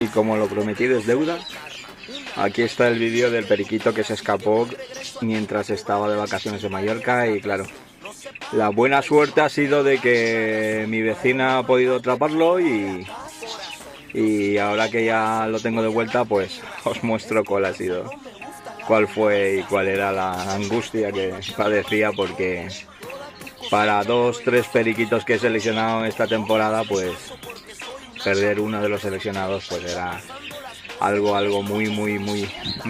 Y como lo prometido es deuda, aquí está el vídeo del periquito que se escapó mientras estaba de vacaciones en Mallorca. Y claro, la buena suerte ha sido de que mi vecina ha podido atraparlo y ahora que ya lo tengo de vuelta, pues os muestro cuál fue y cuál era la angustia que padecía, porque para 2, 3 periquitos que he seleccionado esta temporada, pues perder uno de los seleccionados pues era algo muy